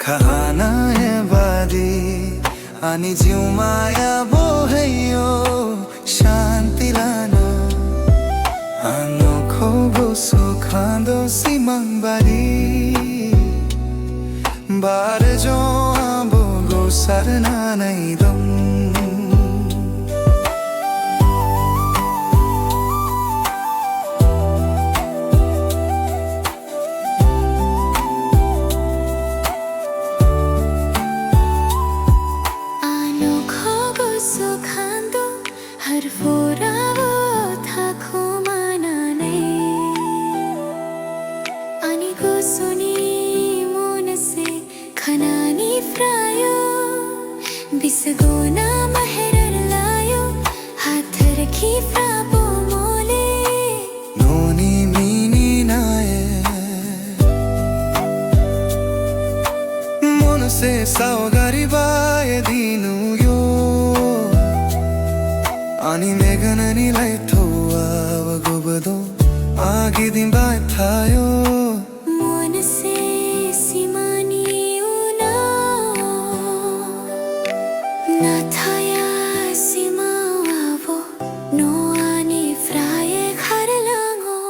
Akahana badi ani jiumaya boheyo shantilana anokho go sukhando simang badi bar jo abo go sarna nahi dum हर फोरा वो था खुमाना ने आनी को सुनी मोन से खनानी फ्रायो बिसगोना महरर लायो हाथ रखी फ्राबो मोले नोनी मीनी नाए मोन से सावगारी बाए दीनु ani meganani lai thoa wagobado agi din bai thayo mon se simani una na thaya simavo no ani fraye kharlango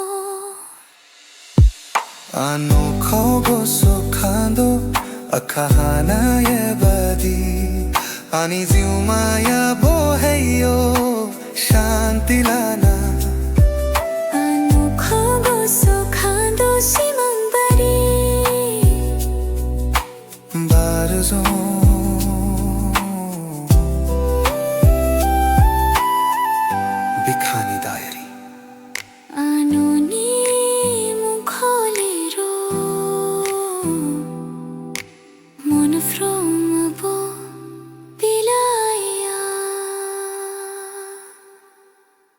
anokho go sukhando akahana ye badi ani jiumaya boheyo shantilana anokho go sukhando simang bari barzo